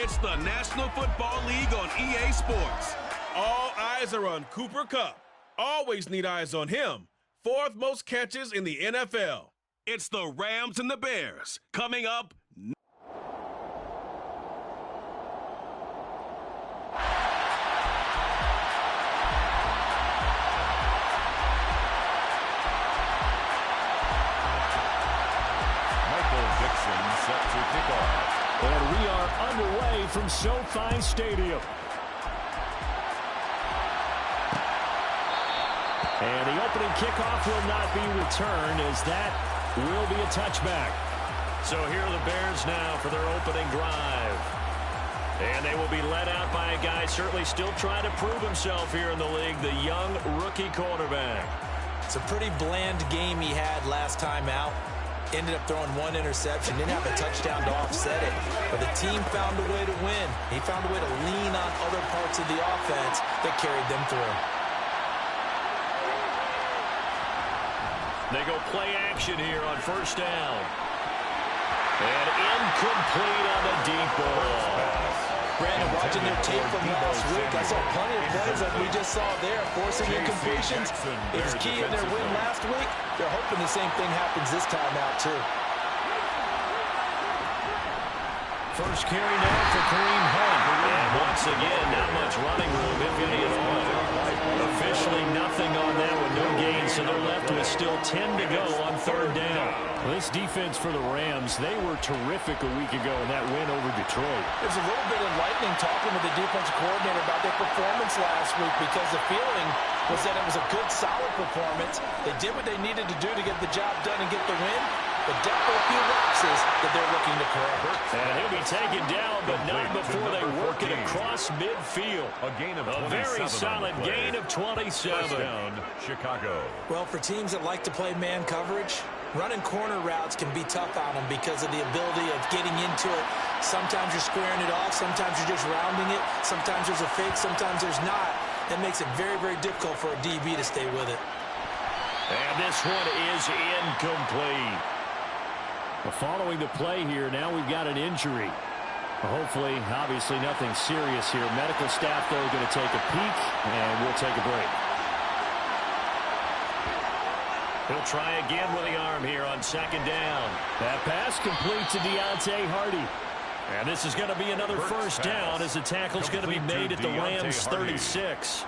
It's the National Football League on EA Sports. All eyes are on Cooper Kupp. Always need eyes on him. Fourth most catches in the NFL. It's the Rams and the Bears coming up. Set to kick off. And we are underway from SoFi Stadium. And the opening kickoff will not be returned, as that will be a touchback. So here are the Bears now for their opening drive. And they will be led out by a guy certainly still trying to prove himself here in the league, the young rookie quarterback. It's a pretty bland game he had last time out. Ended up throwing one interception, didn't have a touchdown to offset it. But the team found a way to win. He found a way to lean on other parts of the offense that carried them through. They go play action here on first down. And incomplete on the deep ball. Brandon, watching their tape from last week, I saw plenty of plays like we just saw there, forcing incompletions. It was key in their win last week. They're hoping the same thing happens this time out, too. First carry now for Kareem Hunt. And once again, not much running room, if any at all. Officially nothing on that with no gain, so they're left with still 10 to go on third down. Well, this defense for the Rams, they were terrific a week ago in that win over Detroit. There's a little bit enlightening talking with the defensive coordinator about their performance last week, because the feeling was that it was a good, solid performance. They did what they needed to do to get the job done and get the win, but definitely a few lapses that they're looking to correct. And he'll be taken down, but not before they work it across midfield. A gain of 27. A very solid gain of 27. First down, Chicago. Well, for teams that like to play man coverage, running corner routes can be tough on them because of the ability of getting into it. Sometimes you're squaring it off. Sometimes you're just rounding it. Sometimes there's a fake. Sometimes there's not. That makes it very, very difficult for a DB to stay with it. And this one is incomplete. Well, following the play here, now we've got an injury. Well, hopefully, obviously nothing serious here. Medical staff, though, going to take a peek, and we'll take a break. He'll try again with the arm here on second down. That pass complete to Deontay Hardy. And this is going to be another first down as the tackle's going to be made at the Rams' 36.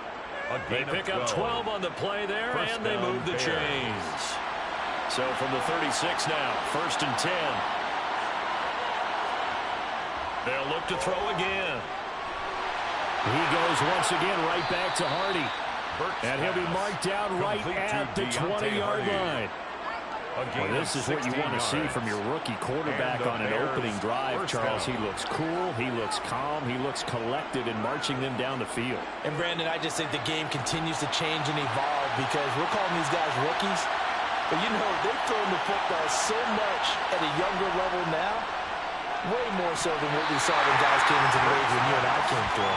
They pick up 12 on the play there, and they move the chains. So from the 36 now, first and 10. They'll look to throw again. He goes once again right back to Hardy. And he'll be marked down right at the 20-yard line. Well, this is what you want to see from your rookie quarterback on an opening drive, Charles. He looks cool, he looks calm, he looks collected in marching them down the field. And, Brandon, I just think the game continues to change and evolve because we're calling these guys rookies. But, you know, they've thrown the football so much at a younger level now, way more so than what we saw when guys came into the league when you and I came through.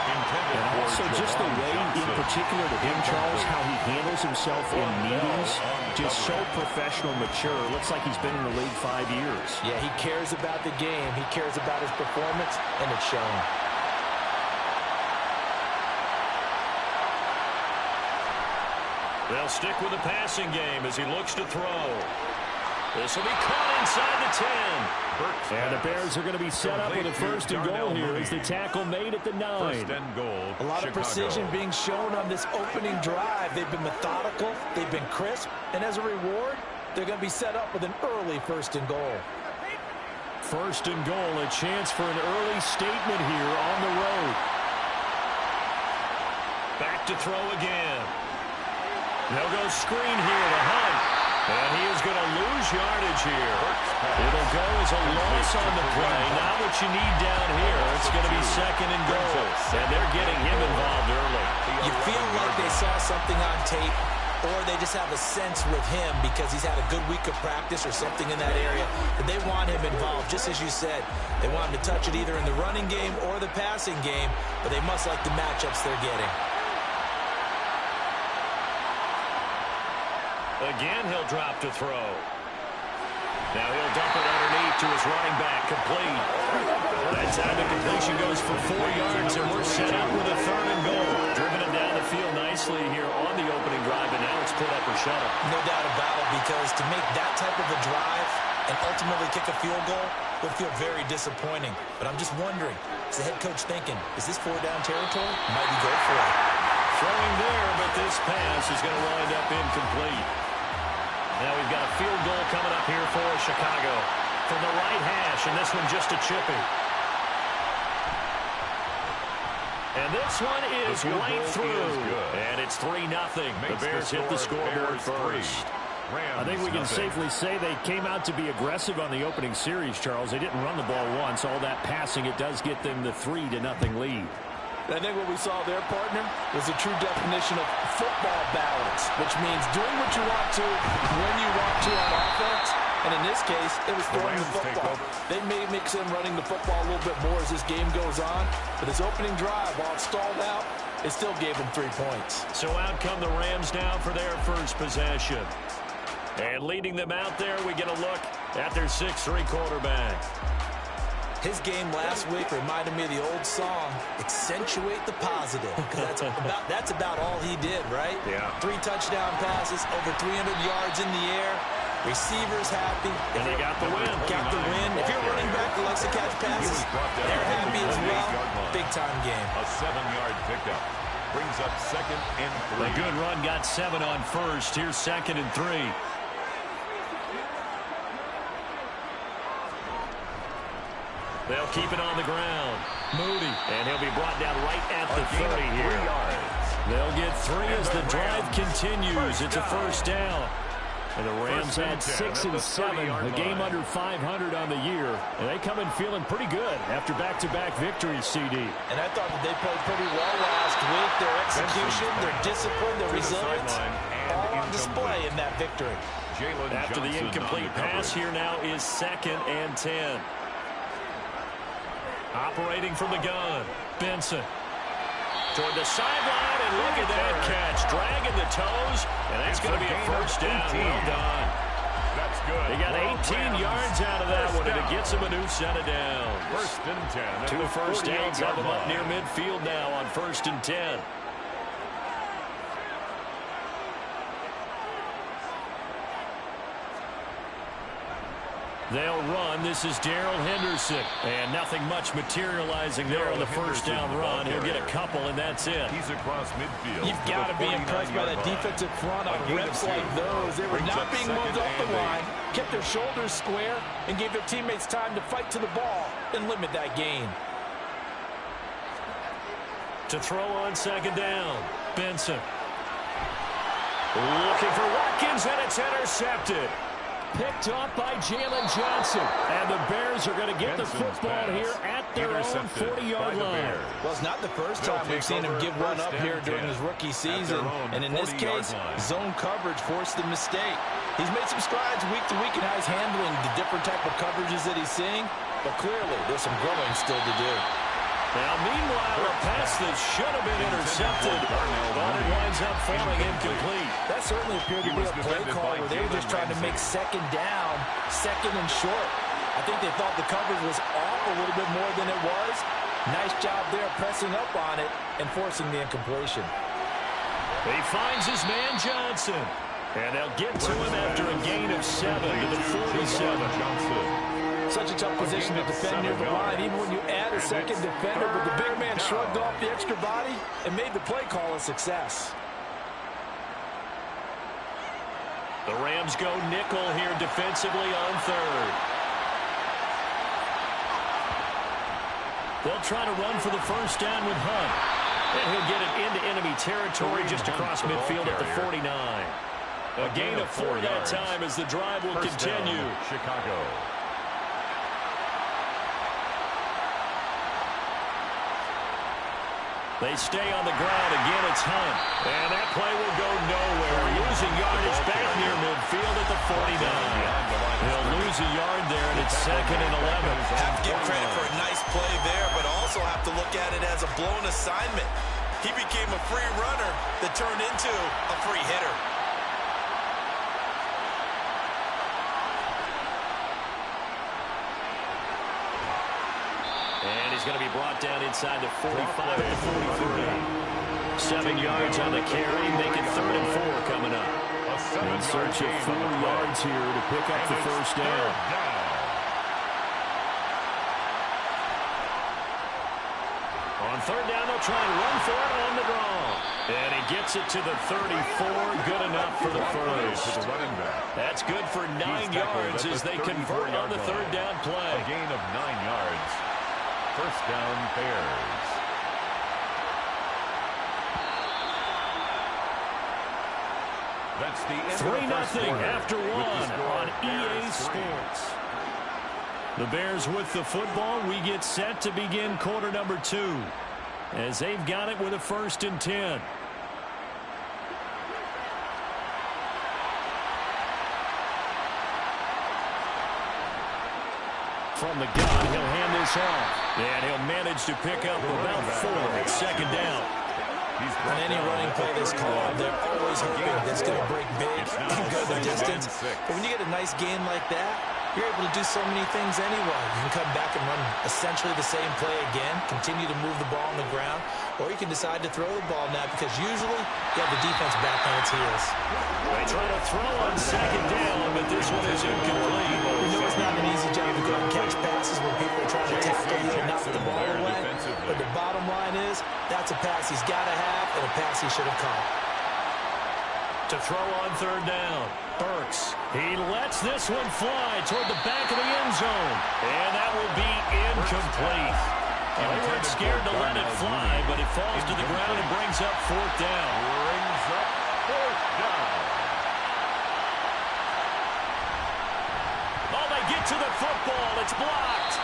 And also just the way, in particular to him, Charles, how he handles himself in meetings, just so professional, mature. Looks like he's been in the league 5 years. Yeah, he cares about the game. He cares about his performance, and it's showing. They'll stick with the passing game as he looks to throw. This will be caught inside the 10. And the Bears are going to be set up with a first and goal here as the tackle made at the 9. First and goal, a lot of precision being shown on this opening drive. They've been methodical. They've been crisp. And as a reward, they're going to be set up with an early first and goal. First and goal, a chance for an early statement here on the road. Back to throw again. They'll go screen here to Hunt. And he is going to lose yardage here. It'll go as a loss on the play. Not what you need down here. It's going to be second and goal. And they're getting him involved early. You feel like they saw something on tape, or they just have a sense with him because he's had a good week of practice or something in that area. But they want him involved, just as you said. They want him to touch it either in the running game or the passing game, but they must like the matchups they're getting. Again, he'll drop to throw. Now he'll dump it underneath to his running back, complete. That time the completion goes for 4 yards, and we're set up with a 3rd and goal. Driven it down the field nicely here on the opening drive, and now it's put up or shut up. No doubt about it, because to make that type of a drive and ultimately kick a field goal would feel very disappointing. But I'm just wondering, is the head coach thinking, is this 4-down territory? Might he go for it? Throwing there, but this pass is going to wind up incomplete. Now we've got a field goal coming up here for Chicago from the right hash, and this one just a chippy. And this one is right through, and it's 3-0. The Bears hit the scoreboard first. I think we can safely say they came out to be aggressive on the opening series, Charles. They didn't run the ball once. All that passing, it does get them the 3-0 lead. I think what we saw there, partner, was a true definition of football balance, which means doing what you want to when you want to on offense. And in this case, it was throwing the football. They may mix in running the football a little bit more as this game goes on. But this opening drive, while it stalled out, it still gave them 3 points. So out come the Rams now for their first possession. And leading them out there, we get a look at their 6'3" quarterback. His game last week reminded me of the old song, Accentuate the Positive, because that's about all he did, right? Yeah. 3 touchdown passes, over 300 yards in the air. Receivers happy. And they got the win. Got the win. If you're a running back who likes to catch passes, they're happy as well. Big-time game. A 7-yard pickup. Brings up 2nd and 3. A good run got 7 on first. Here's 2nd and 3. They'll keep it on the ground. Moody. And he'll be brought down right at the 30 here. They'll get 3 as the drive continues. It's a first down. And the Rams had 6 and 7, a game under 500 on the year. And they come in feeling pretty good after back-to-back victories, CD. And I thought that they played pretty well last week. Their execution, their discipline, their resilience, all on display in that victory. After the incomplete pass, here now is 2nd and 10. Operating from the gun, Benson. Toward the sideline, and look at that catch. Dragging the toes, and that's going to be a first down. Well done. That's good. They got 18 yards out of that one, and it gets them a new set of downs. 1st and 10. 2 first downs have them up near midfield now on 1st and 10. They'll run. This is Darrell Henderson. And nothing much materializing there on the first down run. He'll get a couple, and that's it. He's across midfield. You've got to be impressed by that defensive front on reps like those. They were not being moved off the line, kept their shoulders square, and gave their teammates time to fight to the ball and limit that gain. To throw on 2nd down, Benson. Looking for Watkins, and it's intercepted. Picked off by Jalen Johnson. And the Bears are going to get the football here at their own 40-yard line. Well, it's not the first time we've seen him give one up here during his rookie season. And in this case, zone coverage forced the mistake. He's made some strides week to week in how he's handling the different type of coverages that he's seeing. But clearly, there's some growing still to do. Now, meanwhile, a pass that should have been intercepted, but it winds up falling incomplete. That certainly appeared to be a play call where they were just trying to make 2nd down, 2nd and short. I think they thought the coverage was off a little bit more than it was. Nice job there pressing up on it and forcing the incompletion. He finds his man Johnson, and they'll get to him after a gain of 7 to the 47. Such a tough position to defend near the line, even when you add a 2nd defender, but the big man shrugged off the extra body and made the play call a success. The Rams go nickel here defensively on 3rd. They'll try to run for the first down with Hunt. And he'll get it into enemy territory just across midfield at the 49. A gain of 4 that time as the drive will continue. Chicago. They stay on the ground. Again, it's Hunt. And that play will go nowhere. Losing yardage back near midfield at the 49. He'll lose a yard there, and it's 2nd and 11. Have to give credit for a nice play there, but also have to look at it as a blown assignment. He became a free runner that turned into a free hitter. going to be brought down inside the 45 at the 43. 7 yards on the carry, make it 3rd and 4 coming up. In search of 4 yards here to pick up the first down. On 3rd down, they'll try and run for it on the draw. And he gets it to the 34, good enough for the first. That's good for 9 yards as they convert on the 3rd down play. A gain of 9 yards. First down, Bears. That's the end 3-0 after 1 on EA Sports. The Bears with the football. We get set to begin quarter number 2 as they've got it with a 1st and 10. From the gun, he'll hand this off. And he'll manage to pick up about 4 at 2nd down. On any running play that's called, they're always hoping that's going to break big and go the distance. But when you get a nice gain like that, you're able to do so many things anyway. You can come back and run essentially the same play again, continue to move the ball on the ground, or you can decide to throw the ball now because usually you have the defense back on its heels. They try to throw on 2nd down, but this one is incomplete. We know it's not an easy job to go and catch passes when people are trying to tackle you and knock the ball away. But the bottom line is, that's a pass he's got to have and a pass he should have caught. To throw on 3rd down, Burks. He lets this one fly toward the back of the end zone. And that will be incomplete. They weren't scared to let it fly, but it falls to the ground and brings up 4th down. Brings up 4th down. Oh, they get to the football. It's blocked.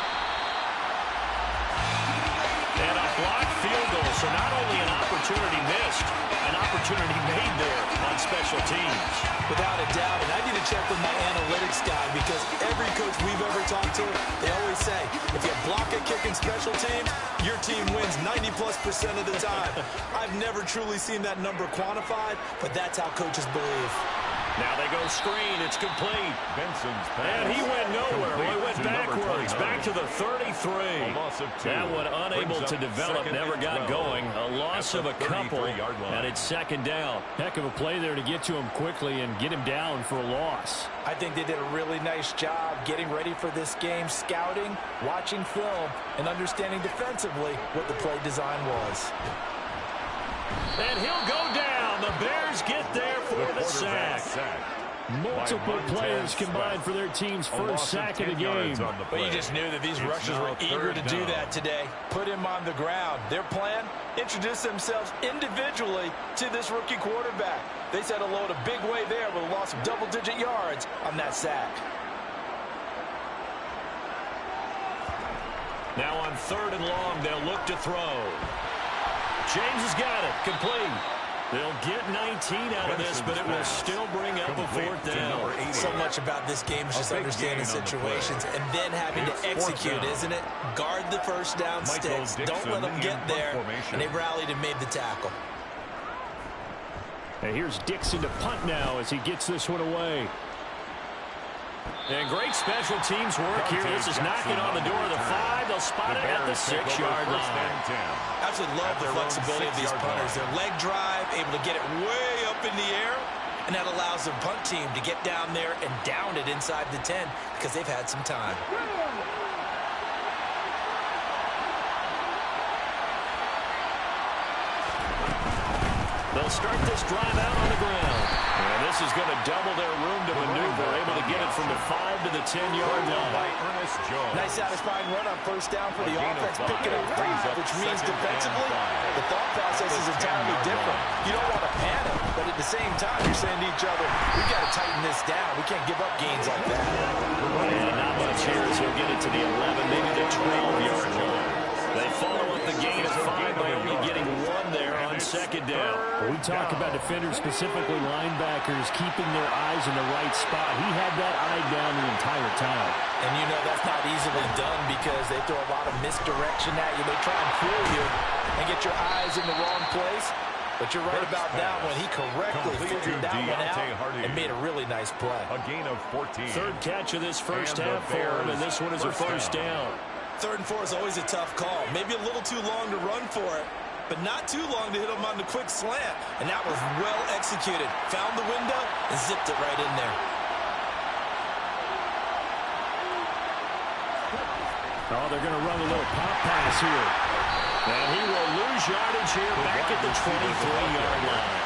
And a blocked field goal. So not only an opportunity missed, an opportunity made there on special teams. Without a doubt, and I need to check with my analytics guy because every coach we've ever talked to, they always say, if you block a kick in special teams, your team wins 90+% of the time. I've never truly seen that number quantified, but that's how coaches believe. Now they go screen. It's complete. Benson's pass. And he went nowhere. Well, he went backwards. Back to the 33. A loss of 2. That one unable to develop. Never got going. A loss of a couple. And it's 2nd down. Heck of a play there to get to him quickly and get him down for a loss. I think they did a really nice job getting ready for this game, scouting, watching film, and understanding defensively what the play design was. And he'll go down. The Bears get there for the sack. Multiple players combined for their team's first sack of the game. But you just knew that these rushers were eager to do that today. Put him on the ground. Their plan, introduce themselves individually to this rookie quarterback. They said hello to Big Way there with a loss of double-digit yards on that sack. Now on 3rd and long, they'll look to throw. James has got it. Complete. They'll get 19 out of this, but it will still bring up a 4th down. So much about this game is just understanding situations and then having to execute, isn't it? Guard the first down sticks. Don't let them get there. And they rallied and made the tackle. And here's Dixon to punt now as he gets this one away. And great special teams work here. This is knocking on the door of the 5. They'll spot it at the 6-yard line. Absolutely love the flexibility of these punters. Their leg drive, able to get it way up in the air, and that allows the punt team to get down there and down it inside the 10 because they've had some time. They'll start this drive out on the ground. And this is going to double their room to maneuver, able to get it from the 5 to the 10-yard line. Nice satisfying run on first down for the offense, picking up 5, which means defensively, the thought process is entirely different. You don't want to panic, but at the same time, you're saying to each other, we've got to tighten this down. We can't give up gains like that. And not much here as he'll get it to the 11, maybe the 12-yard line. They follow up the gain of 5 by only getting 1 there on 2nd down. We talk about defenders, specifically linebackers, keeping their eyes in the right spot. He had that eye down the entire time. And you know that's not easily done because they throw a lot of misdirection at you. They try and fool you and get your eyes in the wrong place. But you're right about that one. He correctly figured that one out and made a really nice play. A gain of 14. 3rd catch of this first half for him, and this one is a first down. 3rd and 4 is always a tough call. Maybe a little too long to run for it, but not too long to hit him on the quick slant. And that was well executed. Found the window and zipped it right in there. Oh, they're going to run a little pop pass here. And he will lose yardage here back at the 23-yard line.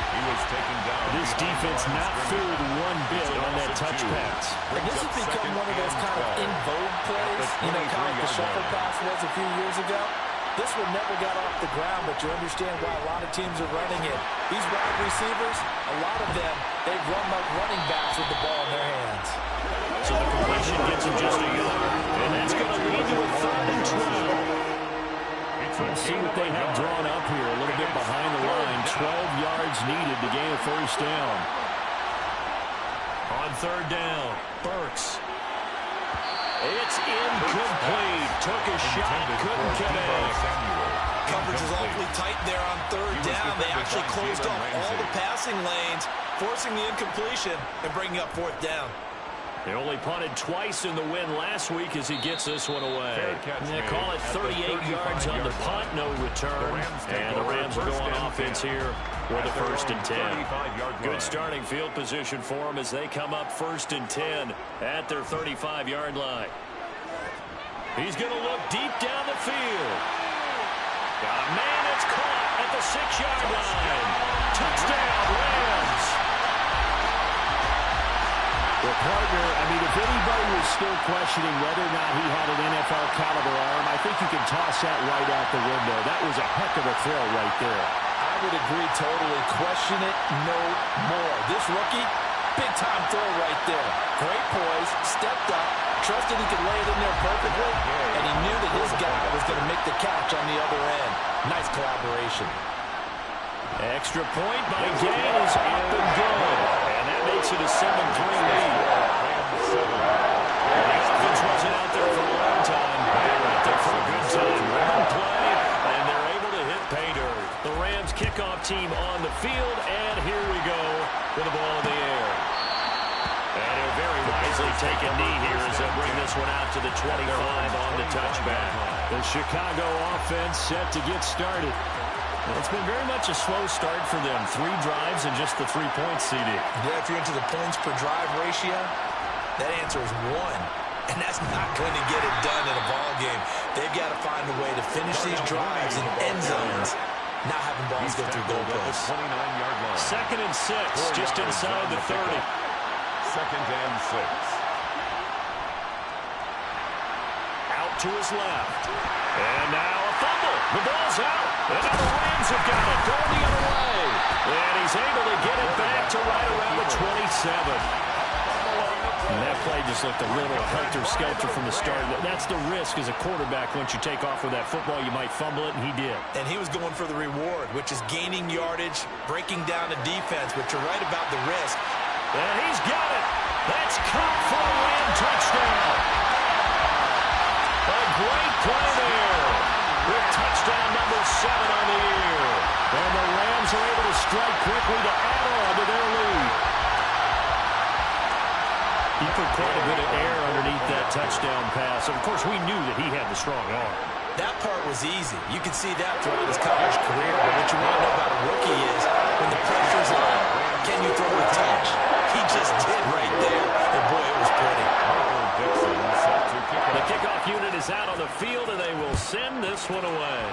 He was taken down. This defense not fooled one bit on that touch pass. And this has become one of those kind of in vogue plays, you know, kind of like the shuffle pass was a few years ago. This one never got off the ground, but you understand why a lot of teams are running it. These wide receivers, a lot of them, they run like running backs with the ball in their hands. So the completion gets him just a yard. And that's going to lead to a 3rd and 12. Let's see what they have drawn up here. A little bit behind the line. 12 yards needed to gain a 1st down. On 3rd down, Burks. It's incomplete. Took a shot, couldn't connect. Coverage is awfully tight there on 3rd down. They actually closed off all the passing lanes, forcing the incompletion and bringing up 4th down. They only punted twice in the win last week as he gets this one away. They call it 38 yards on the punt, no return. And the Rams will go on offense here with a 1st and 10. Good starting field position for them as they come up 1st and 10 at their 35-yard line. He's going to look deep down the field. Got a man that's caught at the 6-yard line. Touchdown, Rams. The partner, I mean, if anybody was still questioning whether or not he had an NFL caliber arm, I think you can toss that right out the window. That was a heck of a throw right there. I would agree totally. Question it no more. This rookie, big-time throw right there. Great poise, stepped up, trusted he could lay it in there perfectly, and he knew that his guy was going to make the catch on the other end. Nice collaboration. Extra point by Gain is up and good. And that makes it a 7-3 lead. The offense wasn't out there for a long time. They're out there for a good time. Run play, and they're able to hit pay dirt. The Rams kickoff team on the field, and here we go with the ball in the air. And he'll very wisely take a knee here as they bring this one out to the 25 on the touchback. The Chicago offense set to get started. It's been very much a slow start for them. 3 drives and just the 3 points, CD. Yeah, if you're into the points per drive ratio, that answer is 1. And that's not going to get it done in a ball game. They've got to find a way to finish these drives in end zones, not having balls go through goalposts. 2nd and 6, just inside the 30. 2nd and 6. Out to his left. And now a fumble. The ball's out. And now the Rams have got it. Going the other way. And he's able to get it back to right around the 27. And that play just looked a little helter-skelter from the start. That's the risk as a quarterback. Once you take off with that football, you might fumble it, and he did. And he was going for the reward, which is gaining yardage, breaking down the defense, but you're right about the risk. And he's got it. That's caught for a Ram touchdown. A great play there. With touchdown number 7 on the year. And the Rams are able to strike quickly to add on to their lead. He put quite a bit of air underneath that touchdown pass. Of course, we knew that he had the strong arm. That part was easy. You could see that throughout his college career. But what you want to know about a rookie is when the pressure's on, can you throw a touch? He just did right there. And boy, it was pretty. The kickoff unit is out on the field, and they will send this one away.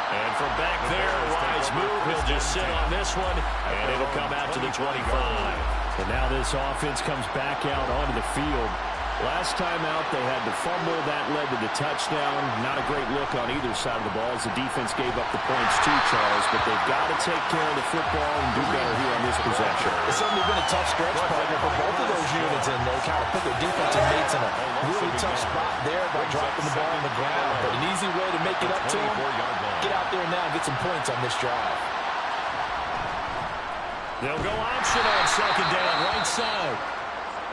And from back there, wise move. He'll just sit on this one, and it'll come out to the 25. And now this offense comes back out onto the field. Last time out, they had to fumble. That led to the touchdown. Not a great look on either side of the ball as the defense gave up the points too, Charles. But they've got to take care of the football and do better here on this possession. It's certainly been a tough stretch, partner, for both of those units, and they kind of put their defensive mates in a really tough spot there by dropping the ball on the ground. But an easy way to make it up to them, get out there now and get some points on this drive. They'll go option on 2nd down, right side.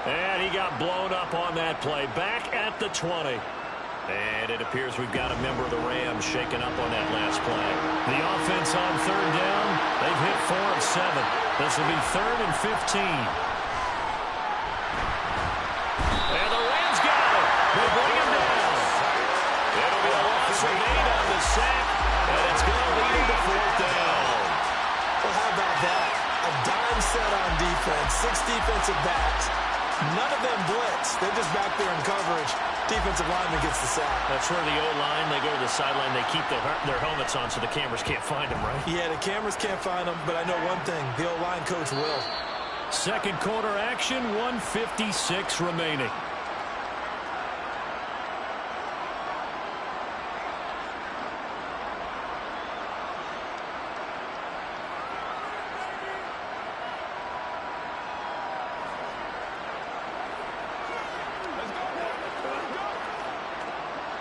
And he got blown up on that play. Back at the 20. And it appears we've got a member of the Rams shaken up on that last play. The offense on 3rd down. They've hit 4 of 7. This will be 3rd and 15. set on defense. 6 defensive backs. None of them blitz. They're just back there in coverage. Defensive lineman gets the sack. That's where the O-line, they go to the sideline, they keep their helmets on so the cameras can't find them, right? Yeah, the cameras can't find them, but I know one thing. The O-line coach will. Second quarter action, 1:56 remaining.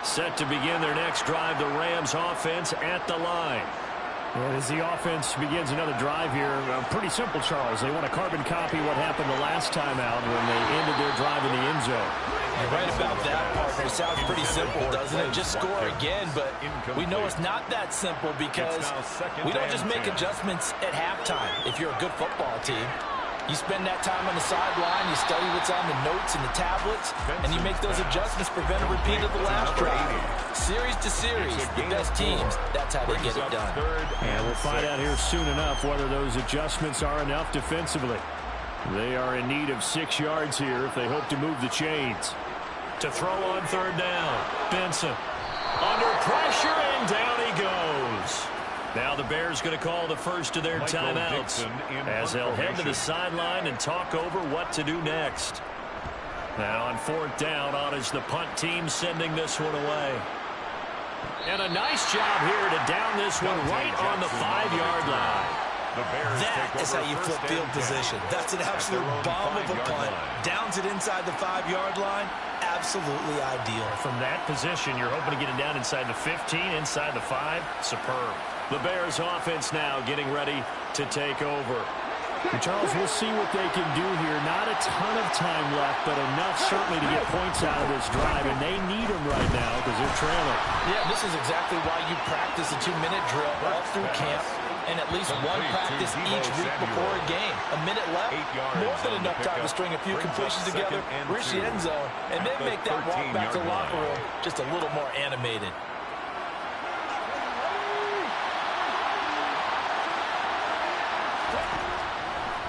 Set to begin their next drive, the Rams offense at the line. And as the offense begins another drive here, pretty simple, Charles. They want to carbon copy what happened the last time out when they ended their drive in the end zone. You're right about that, partner. It sounds pretty simple, doesn't it? Just score again, but we know it's not that simple because we don't just make adjustments at halftime if you're a good football team. You spend that time on the sideline, you study what's on the notes and the tablets, and you make those adjustments, prevent a repeat of the last drive. Series to series, the best teams, that's how they get it done. And we'll find out here soon enough whether those adjustments are enough defensively. They are in need of 6 yards here if they hope to move the chains. To throw on third down, Benson. Under pressure, and down he goes. Now the Bears going to call the first of their timeouts as they'll head to the sideline and talk over what to do next. Now on fourth down, on is the punt team sending this one away. And a nice job here to down this one right on the 5-yard line. That is how you flip field position. That's an absolute bomb of a punt. Downs it inside the 5-yard line. Absolutely ideal. From that position, you're hoping to get it down inside the 15, inside the 5. Superb. The Bears offense now getting ready to take over. And Charles, we'll see what they can do here. Not a ton of time left, but enough certainly to get points out of this drive, and they need them right now because they're trailing. Yeah, this is exactly why you practice a 2-minute drill all through camp and at least one practice each week before a game. A minute left, more than enough time to string a few completions together, reach the end zone, and then make that walk back to the locker room just a little more animated.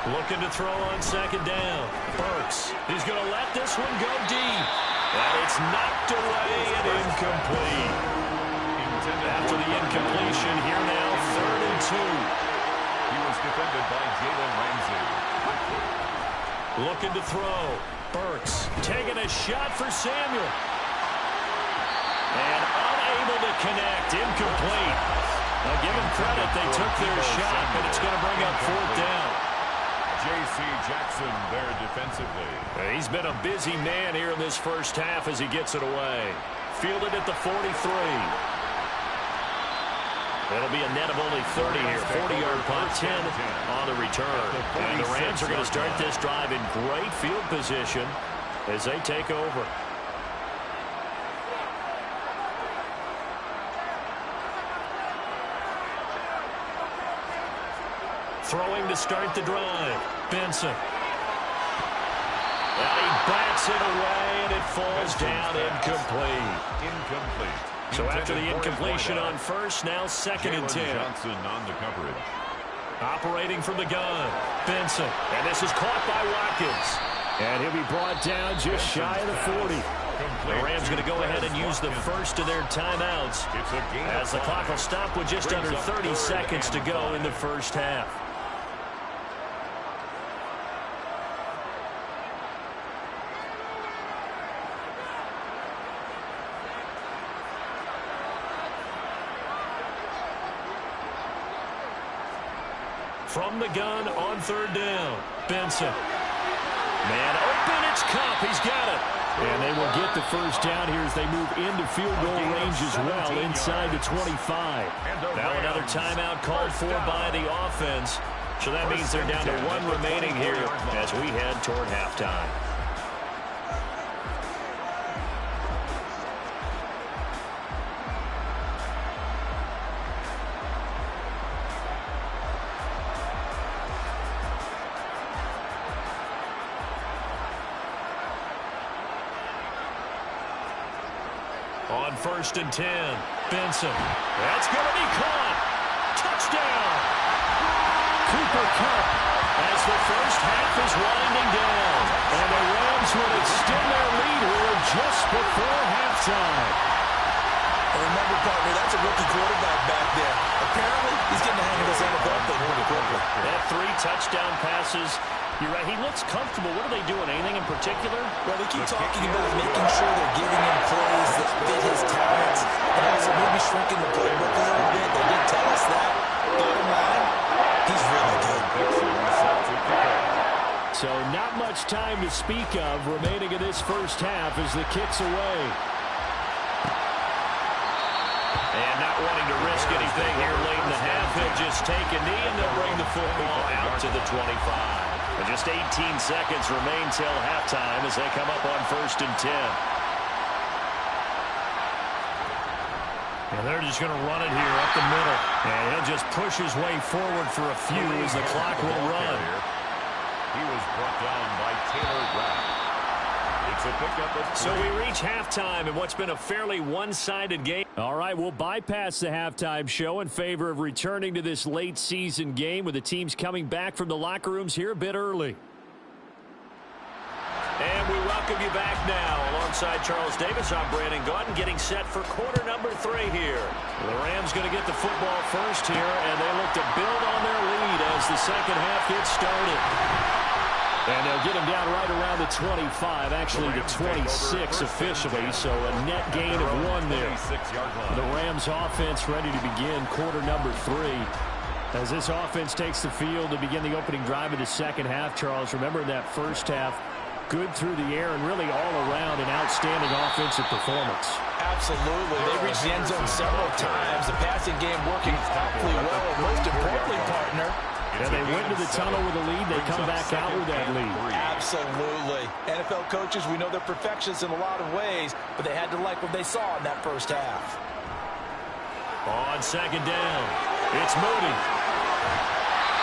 Looking to throw on second down. Burks. He's going to let this one go deep. And it's knocked away and incomplete. After the incompletion, here now, 3rd and 2. He was defended by Jalen Ramsey. Looking to throw. Burks taking a shot for Samuel. And unable to connect. Incomplete. Now give them credit. They took their shot, but it's going to bring up 4th down. J.C. Jackson there defensively. He's been a busy man here in this first half as he gets it away. Fielded at the 43. It'll be a net of only 30 here. 40-yard punt, 10 on the return. And the Rams are going to start this drive in great field position as they take over. Throwing to start the drive. Benson. And he bats it away, and it falls down incomplete. So after the incompletion on first, now 2nd and 10. Johnson on the coverage. Operating from the gun. Benson. And this is caught by Watkins. And he'll be brought down just shy of the 40. The Rams going to go ahead and use the first of their timeouts as the clock will stop with just under 30 seconds to go in the first half. From the gun on 3rd down. Benson. Man open, it's Cup. He's got it. And they will get the first down here as they move into field goal range as well, inside the 25. Now another timeout called for by the offense. So that means they're down to 1 remaining here as we head toward halftime. On 1st and 10, Benson. That's going to be caught. Touchdown. Cooper Kupp has the first half is winding down. And the Rams will extend their lead here just before halftime. And remember, partner, that's a rookie quarterback back there. Apparently, he's getting the hang of this NFL thing pretty quickly. That 3 touchdown passes. You're right. He looks comfortable. What are they doing? Anything in particular? Well, they keep talking about making sure they're giving him plays that fit his talents and also maybe shrinking the playbook a little bit. They did tell us that. Bottom line, he's really good. So not much time to speak of remaining in this first half as the kick's away. And not wanting to risk anything here late in the half, he'll just take a knee and they'll bring the football out to the 25. And just 18 seconds remain till halftime as they come up on 1st and 10. And they're just going to run it here up the middle. And he'll just push his way forward for a few as the clock will run. He was brought down by Taylor Rapp. It's a pickup of 3. So we reach halftime in what's been a fairly one-sided game. All right, we'll bypass the halftime show in favor of returning to this late season game with the teams coming back from the locker rooms here a bit early. And we welcome you back now. Alongside Charles Davis, I'm Brandon Gaudin, getting set for quarter number 3 here. The Rams going to get the football first here, and they look to build on their lead as the second half gets started. And they'll get him down right around the 25, actually the 26 officially, so a net gain of 1 there. The Rams offense ready to begin quarter number 3. As this offense takes the field to begin the opening drive of the second half, Charles, remember in that first half, good through the air and really all around an outstanding offensive performance. Absolutely. They reached the end zone several times. The passing game working awfully well. And most importantly, partner, and they went to the tunnel with a lead. They come back out with that lead. Absolutely. NFL coaches, we know they're perfectionists in a lot of ways, but they had to like what they saw in that first half. On second down, it's Moody.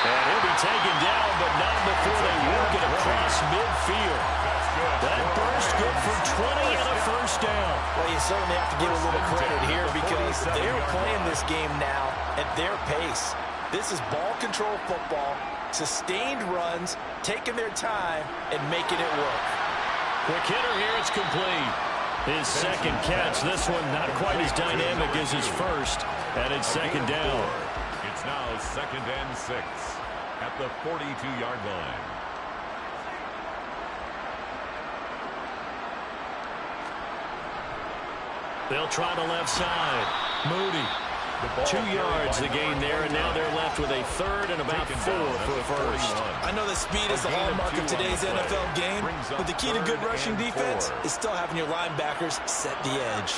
And he'll be taken down, but not before they work it across midfield. That burst good for 20 and a first down. Well, you certainly have to give a little credit here because they're playing this game now at their pace. This is ball control football, sustained runs, taking their time, and making it work. Quick hitter here, it's complete. His second catch, this one not quite as dynamic as his first, and it's second down. It's now 2nd and 6 at the 42-yard line. They'll try the left side. Moody. 2 yards the gain there, and now they're left with a 3rd and about 4 for a first. I know that speed is the hallmark of today's NFL game, but the key to good rushing defense is still having your linebackers set the edge.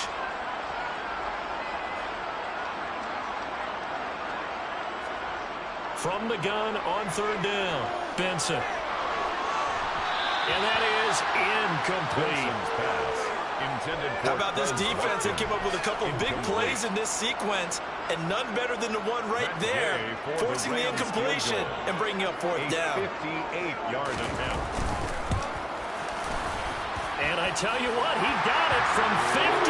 From the gun on 3rd down, Benson. And that is incomplete. How about this defense? They came up with a couple of big plays in this sequence, and none better than the one right there, forcing the incompletion and bringing up 4th down. 58-yard attempt. And I tell you what, he got it from 58.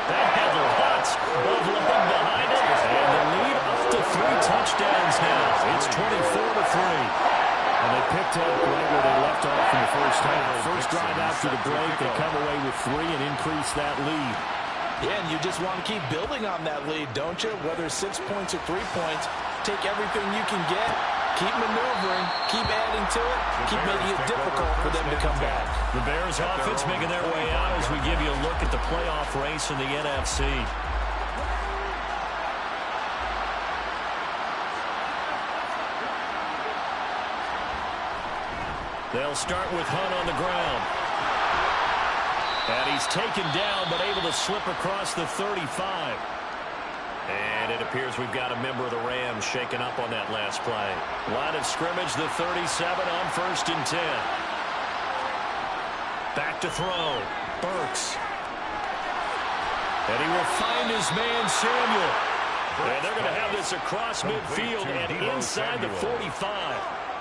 That had lots of leg behind it, and the lead up to 3 touchdowns now. It's 24-3. And they picked up right where they left off in the first half. First drive after the break, they come away with 3 and increase that lead. Yeah, and you just want to keep building on that lead, don't you? Whether it's 6 points or 3 points, take everything you can get, keep maneuvering, keep adding to it, keep making it difficult for them to come back. The Bears offense making their way out as we give you a look at the playoff race in the NFC. They'll start with Hunt on the ground. And he's taken down, but able to slip across the 35. And it appears we've got a member of the Rams shaken up on that last play. Line of scrimmage, the 37 on 1st and 10. Back to throw. Burks. And he will find his man, Samuel. And they're going to have this across midfield and inside the 45.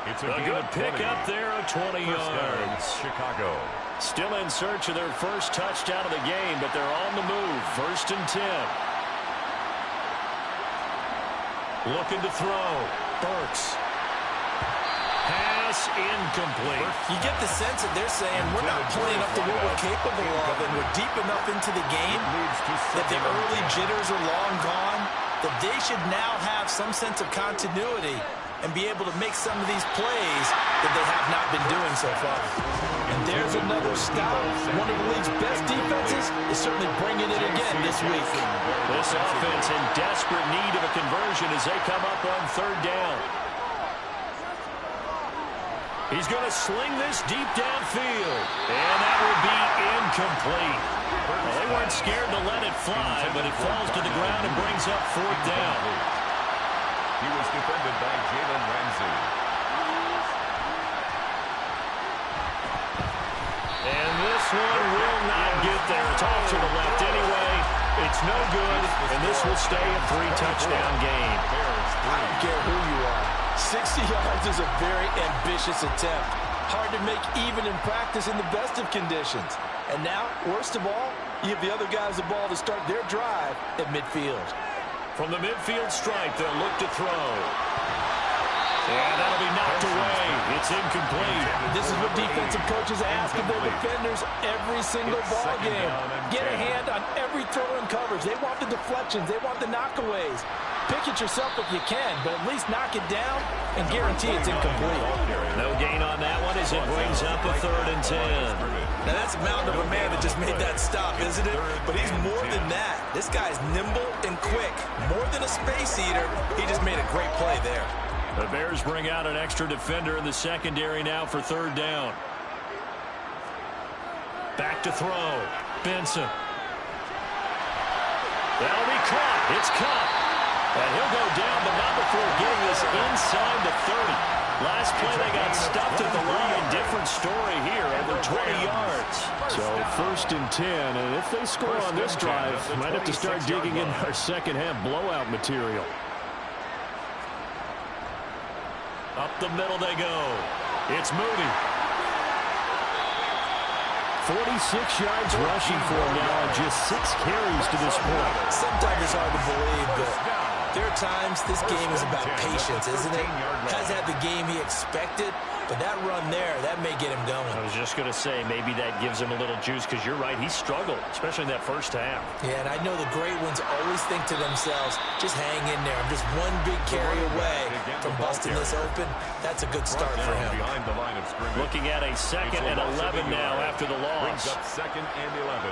It's a good pickup there of 20 yards. Chicago. Still in search of their first touchdown of the game, but they're on the move. 1st and 10. Looking to throw. Burks. Pass incomplete. You get the sense that they're saying we're not playing up to what we're capable of, and we're deep enough into the game that the early jitters are long gone, that they should now have some sense of continuity and be able to make some of these plays that they have not been doing so far. And there's another stop. One of the league's best defenses is certainly bringing it again this week. This offense in desperate need of a conversion as they come up on third down. He's going to sling this deep downfield. And that will be incomplete. Well, they weren't scared to let it fly, but it falls to the ground and brings up fourth down. He was defended by Jalen Ramsey. And this one will not get there. It's off to the left anyway. It's no good, and this will stay a 3-touchdown game. I don't care who you are. 60 yards is a very ambitious attempt. Hard to make even in practice in the best of conditions. And now, worst of all, you give the other guys the ball to start their drive at midfield. From the midfield stripe, they'll look to throw. And that'll be knocked away. It's incomplete. This is what defensive coaches ask of their defenders every single ball game. Get a hand on every throw in coverage. They want the deflections. They want the knockaways. Pick it yourself if you can, but at least knock it down and guarantee it's incomplete. No gain on that one as it brings up a 3rd and 10. Now that's a mountain of a man that just made that stop, isn't it? But he's more than that. This guy's nimble and quick. More than a space eater, he just made a great play there. The Bears bring out an extra defender in the secondary now for 3rd down. Back to throw. Benson. That'll be caught. It's caught. And he'll go down, but not before getting this inside the 30. Last play, they got stuffed at the line. Different story here, over 20 yards. So 1st and 10, and if they score on this drive, might have to start digging in our second-half blowout material. Up the middle they go. It's Moody. 46 yards rushing for him now on just 6 carries to this point. Sometimes it's hard to believe, but there are times this game is about patience, isn't it? Has had the game he expected, but that run there, that may get him going. I was just going to say, maybe that gives him a little juice, because you're right, he struggled, especially in that first half. Yeah, and I know the great ones always think to themselves, just hang in there. I'm just one big carry away from busting this open. That's a good start for him. Looking at a 2nd and 11 now after the loss. Brings up 2nd and 11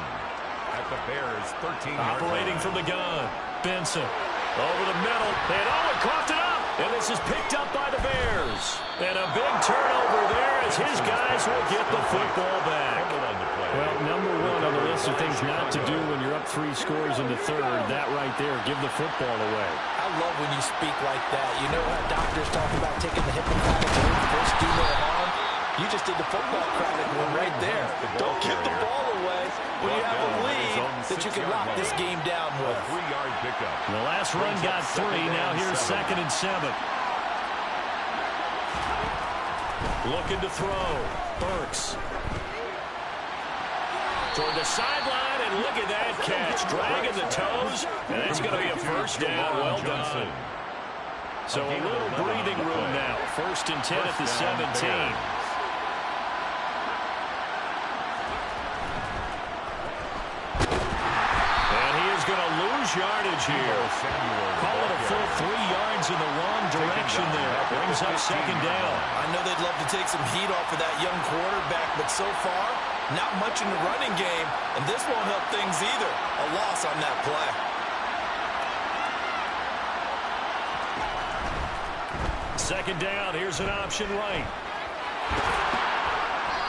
at the Bears' 13-yard Operating from the gun. Benson over the middle. And he coughed it up. And this is picked up by the Bears. And a big turnover there as his guys will get the football back. Well, number 1 on the list of things not to do when you're up 3 scores in the 3rd. That right there, give the football away. I love when you speak like that. You know how doctors talk about taking the Hippocratic oath, first do no harm? You just did the football-cratic one right there. Don't give the ball away when you have a lead that you can lock this game down with. 3-yard pickup. The last run got 3. Now here's 2nd and 7. Looking to throw. Burks. Toward the sideline, and look at that catch. Dragging the toes, and it's going to be a 1st down. Well done. So a little breathing room now. 1st and 10 at the 17. Going to lose yardage here. Call it a full 3 yards in the wrong direction there. Brings up 2nd down. I know they'd love to take some heat off of that young quarterback, but so far, not much in the running game, and this won't help things either. A loss on that play. Second down. Here's an option right.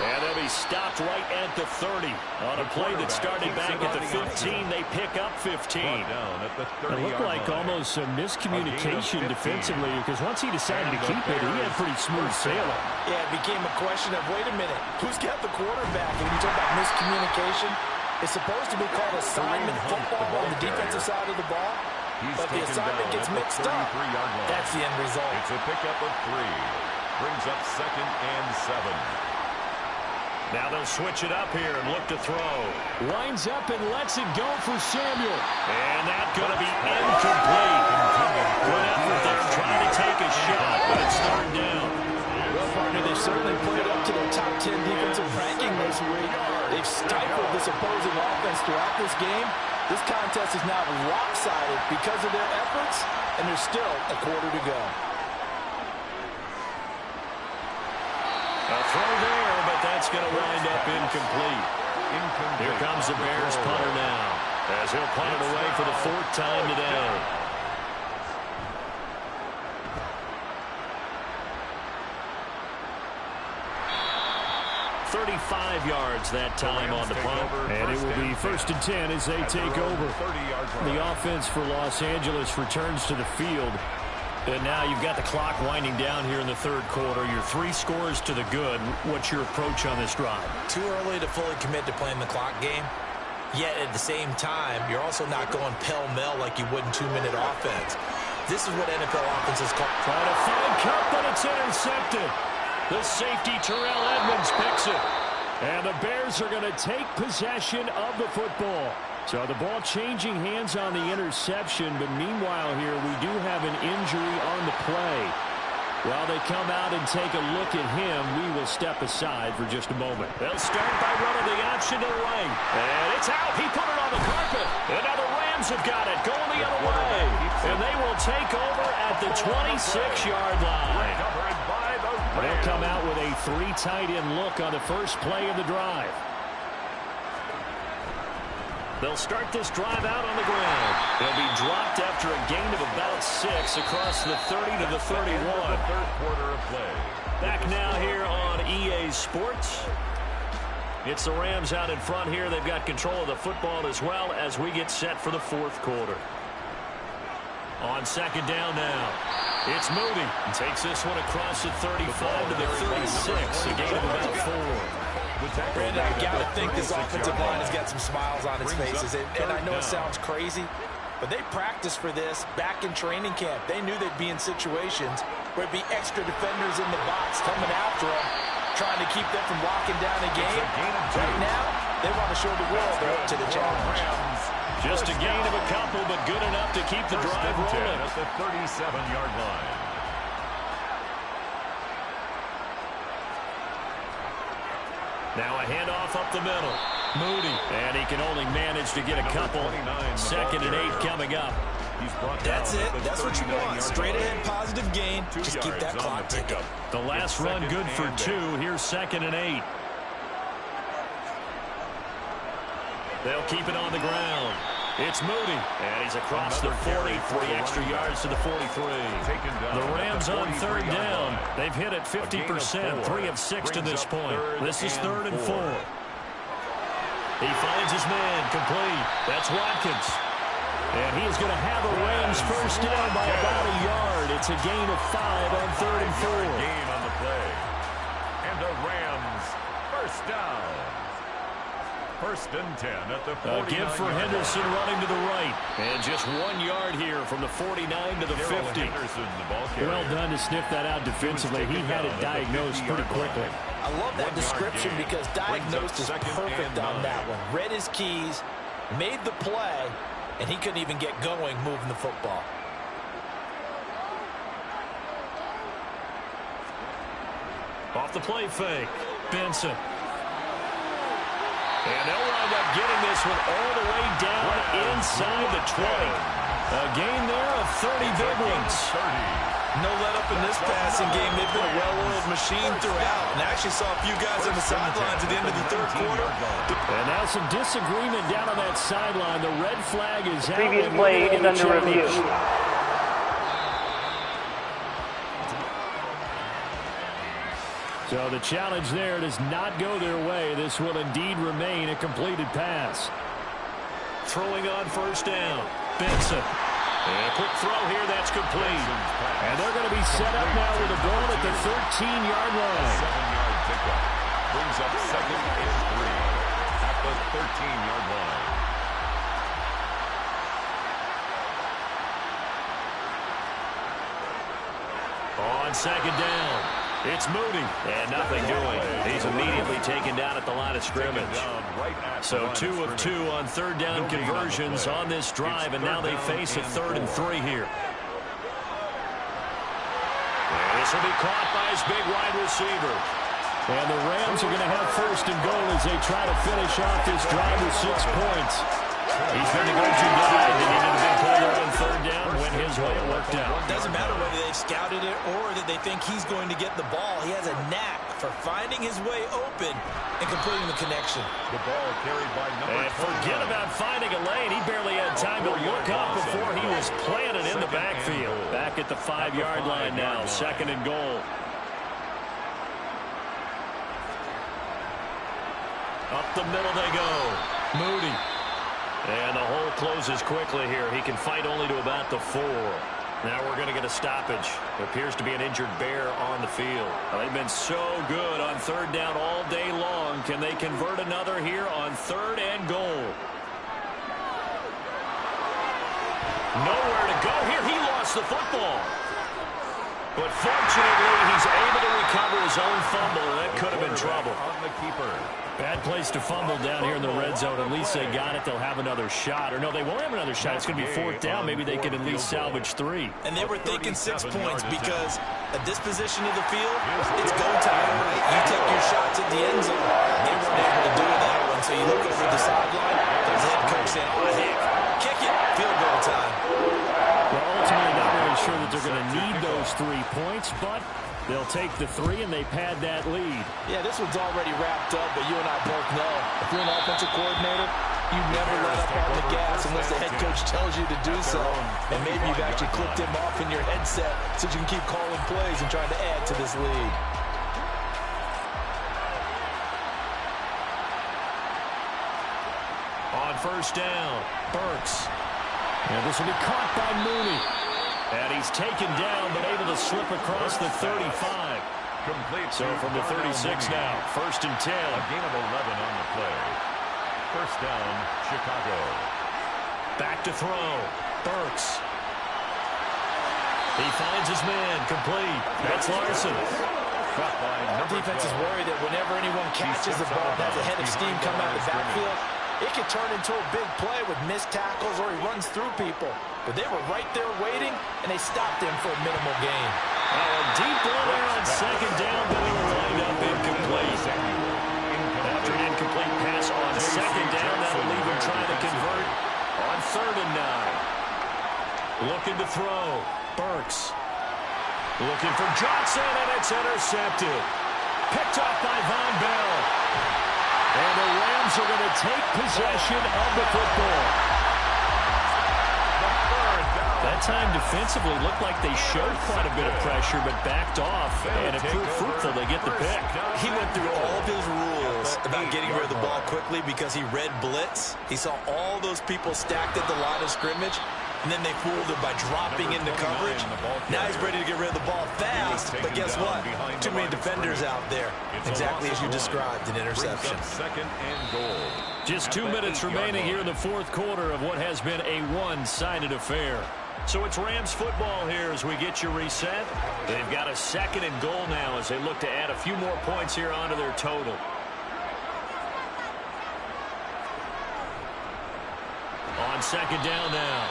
And they'll be stopped right at the 30. On a play that started back at the 15, they pick up 15. It looked like almost a miscommunication defensively, because once he decided to keep it, he had pretty smooth sailing. Yeah, it became a question of, wait a minute, who's got the quarterback? And when you talk about miscommunication, it's supposed to be called assignment football on the defensive side of the ball. But the assignment gets mixed up. That's the end result. It's a pickup of 3. Brings up 2nd and 7. Now they'll switch it up here and look to throw. Lines up and lets it go for Samuel. And that's going to be incomplete. Good effort there trying to take a shot, but it's 3rd down. Well, partner, they've certainly played up to their top 10 defensive ranking this week. They've stifled this opposing offense throughout this game. This contest is now lopsided because of their efforts, and there's still a quarter to go. A throw there, but that's going to wind up incomplete. Here comes the Bears punter now, as he'll punt it away for the 4th time today. 35 yards that time on the punt. And it will be 1st and 10 as they take over. The offense for Los Angeles returns to the field. And now you've got the clock winding down here in the 3rd quarter. You're 3 scores to the good. What's your approach on this drive? Too early to fully commit to playing the clock game. Yet at the same time, you're also not going pell-mell like you would in 2-minute offense. This is what NFL offenses call. Trying to find Cup, but it's intercepted. The safety, Terrell Edmonds, picks it. And the Bears are going to take possession of the football. So the ball changing hands on the interception, but meanwhile here we do have an injury on the play. While they come out and take a look at him, we will step aside for just a moment. They'll start by running the option to the right. And it's out. He put it on the carpet. And now the Rams have got it, going the other way. And they will take over at the 26-yard line. They'll come out with a 3 tight end look on the first play of the drive. They'll start this drive out on the ground. They'll be dropped after a gain of about 6 across the 30 to the 31. Third quarter of play. Back now here on EA Sports. It's the Rams out in front here. They've got control of the football as well as we get set for the 4th quarter. On 2nd down now. It's Moody. He takes this one across the 35 to the 36. A gain of about 4. Brandon, I gotta think this offensive line has got some smiles on its faces. And I know it sounds crazy, but they practiced for this back in training camp. They knew they'd be in situations where it'd be extra defenders in the box coming after them, trying to keep them from locking down a game. Right now, they want to show the world they're up to the challenge. Just a gain of a couple, but good enough to keep the drive rolling. At the 37-yard line. Now a handoff up the middle. Moody. And he can only manage to get a couple. 2nd and 8 coming up. That's it. That's what you want. Straight ahead positive gain. Just keep that clock ticking. The last run good for 2. Here's 2nd and 8. They'll keep it on the ground. It's Moody. And he's across the 40 for the extra yards to the 43. The Rams on 3rd down. They've hit it 50%. 3 of 6 to this point. This is 3rd and 4. He finds his man complete. That's Watkins. And he is going to have a Rams first down by about a yard. It's a gain of 5 on 3rd and 4. Gain on the play. And the Rams first down. 1st and 10 at the 49. A give for Henderson running to the right. And just 1 yard here from the 49 to the 50. Well done to sniff that out defensively. He had it diagnosed pretty quickly. I love that description because diagnosed is perfect on that one. Read his keys, made the play, and he couldn't even get going moving the football. Off the play fake. Benson. And they'll wind up getting this one all the way down inside the 20. A gain there of 30 big ones. No let up in this passing game. They've been a well-oiled machine throughout. And I actually saw a few guys on the sidelines at the end of the 3rd quarter. And now some disagreement down on that sideline. The red flag is out. Previous play is under review. So the challenge there does not go their way. This will indeed remain a completed pass. Throwing on 1st down. Benson. And a quick throw here. That's complete. And they're going to be set up now with the ball at the 13-yard line. 7-yard pickup. Brings up 2nd and 3 at the 13-yard line. On 2nd down. It's Moody. And nothing doing. He's immediately taken down at the line of scrimmage. So 2 of 2 on 3rd down conversions on this drive, and now they face a 3rd and 3 here. And this This will be caught by his big wide receiver. And the Rams are going to have first and goal as they try to finish off this drive with 6 points. He's been the go-to guy. They needed a big play there on third down. Went his way. It worked out. It doesn't matter whether they've scouted it or that they think he's going to get the ball. He has a knack for finding his way open and completing the connection. The ball carried by number 29. And forget about finding a lane. He barely had time to look up before he was planted in the backfield. Back at the 5-yard line now. Second and goal. Up the middle they go. Moody. And the hole closes quickly here. He can fight only to about the 4. Now we're going to get a stoppage. It appears to be an injured bear on the field. Well, they've been so good on third down all day long. Can they convert another here on third and goal? Nowhere to go here. He lost the football. But fortunately, he's able to recover his own fumble, and that could have been trouble. On the keeper. Bad place to fumble down here in the red zone. At least they got it. They'll have another shot. Or no, they won't have another shot. It's going to be fourth down. Maybe they can at least salvage 3. And they were thinking 6 points because at this position of the field, it's go time. You take your shots at the end zone. They weren't able to do that one. So you look over the sideline, there's the head coach saying, oh, heck, kick it, field goal time. Well, ultimately, not really sure that they're going to need those 3 points, but they'll take the 3 and they pad that lead. Yeah, this one's already wrapped up, but you and I both know if you're an offensive coordinator, you never let up on the gas unless the head coach tells you to do so. And maybe you've actually clicked him off in your headset so you can keep calling plays and trying to add to this lead. On first down, Burks. And this will be caught by Mooney. And he's taken down, but able to slip across the 35. Complete. So from the 36 now, first and 10. A gain of 11 on the play. First down, Chicago. Back to throw, Burks. He finds his man, complete. That's Larson. Our defense is worried that whenever anyone catches the ball, has a head of steam come out of the backfield, it could turn into a big play with missed tackles or he runs through people. But they were right there waiting, and they stopped him for a minimal gain. A deep ball there on second down, but it will wind up incomplete. After an incomplete pass on second down, that will leave him trying to convert on third and 9. Looking to throw, Burks. Looking for Johnson, and it's intercepted. Picked off by Von Bell. And the Rams are going to take possession of the football. That time defensively looked like they showed quite a bit of pressure, but backed off, and it proved fruitful. They get the pick. He went through all of his rules about getting rid of the ball quickly because he read blitz. He saw all those people stacked at the line of scrimmage, and then they fooled him by dropping into coverage. Now he's ready to get rid of the ball fast, but guess what? Too many defenders out there. Exactly as you described, an interception. Second and goal. Just 2 minutes remaining here in the fourth quarter of what has been a one-sided affair. So it's Rams football here as we get you reset. They've got a second and goal now as they look to add a few more points here onto their total. On second down now.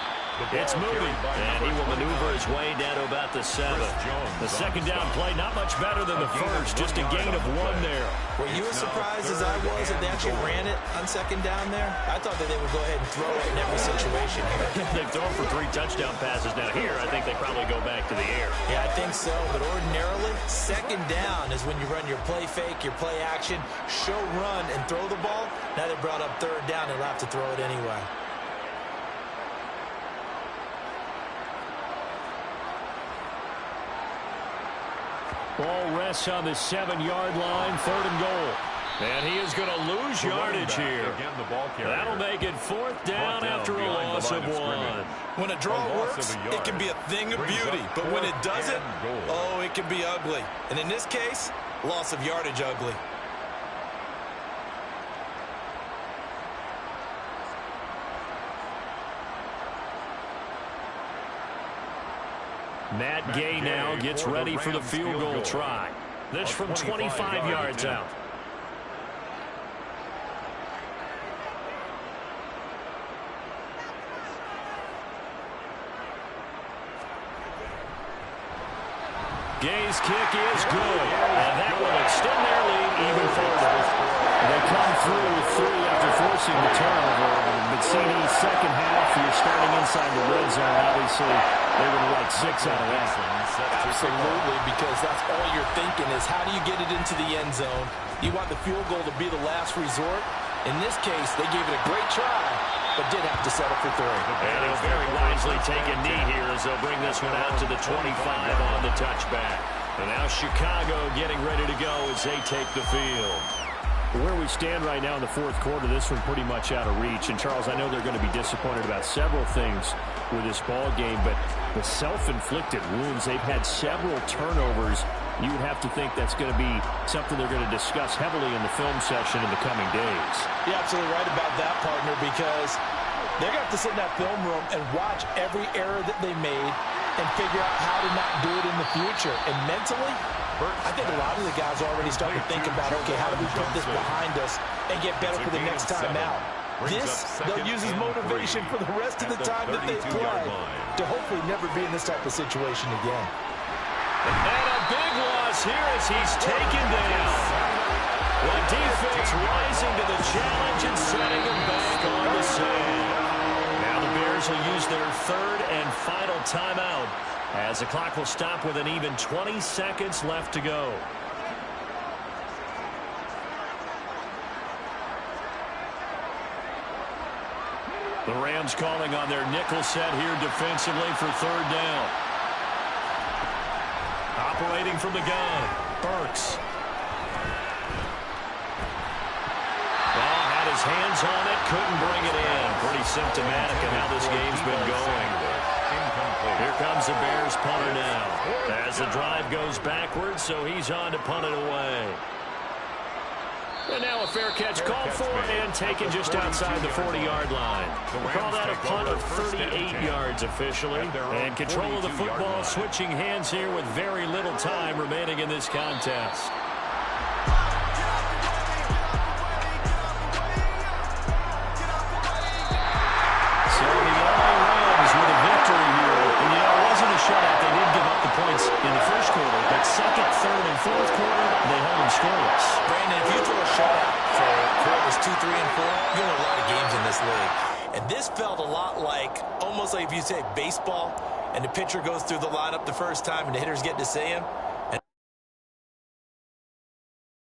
It's moving, and he will maneuver his way down to about the 7. The second down play, not much better than the first, just a gain of 1 there. Were you as surprised as I was that they actually ran it on second down there? I thought that they would go ahead and throw it in every situation here. They've thrown for 3 touchdown passes. Now here, I think they probably go back to the air. Yeah, I think so, but ordinarily, second down is when you run your play fake, your play action, show run, and throw the ball. Now they brought up third down, they'll have to throw it anyway. Ball rests on the 7-yard line, third and goal. And he is going to lose yardage here. That'll make it fourth down after a loss of 1. When a draw works, it can be a thing of beauty. But when it doesn't, oh, it can be ugly. And in this case, loss of yardage ugly. Matt Gay now gets ready for the field goal try. This from 25 yards out. Gay's kick is good, and that will extend their lead even further. They come through with 3 after forcing the turnover. Mancini's second half, you're starting inside the red zone. Obviously, they would have liked 6 out of that. Absolutely, because that's all you're thinking is how do you get it into the end zone? You want the field goal to be the last resort. In this case, they gave it a great try, but did have to settle for 3. And he'll very wisely take a knee here as they'll bring this one out to the 25 on the touchback. And now Chicago getting ready to go as they take the field. Where we stand right now in the fourth quarter, this one pretty much out of reach. And, Charles, I know they're going to be disappointed about several things with this ball game, but the self-inflicted wounds, they've had several turnovers. You would have to think that's going to be something they're going to discuss heavily in the film session in the coming days. You're absolutely right about that, partner, because they're going to have to sit in that film room and watch every error that they made and figure out how to not do it in the future. And mentally, I think a lot of the guys are already starting to think about, okay, how do we put this behind us and get better for the next time out? This, they'll use as motivation for the rest of the time that they play to hopefully never be in this type of situation again. And a big loss here as he's taken down. The defense rising to the challenge and setting him back on the sand. Now the Bears will use their 3rd and final timeout as the clock will stop with an even 20 seconds left to go. The Rams calling on their nickel set here defensively for 3rd down. Operating from the gun, Burks. Ball had his hands on it, couldn't bring it in. Pretty symptomatic of how this game's been going. Here comes the Bears punter now. As the drive goes backwards, so he's on to punt it away. And now a fair catch called for and taken just outside the 40-yard line. We'll call that a punt of 38 yards officially. And control of the football switching hands here with very little time remaining in this contest. So the LA Rams with a victory here. And you know, it wasn't a shutout. They did give up the points in the first quarter. But second, third, and fourth quarter, they held them scoreless. Brandon, if you throw a shutout for quarters 2, 3, and 4, you win a lot of games in this league. And this felt a lot like, almost like if you say baseball, and the pitcher goes through the lineup the first time and the hitters get to see him.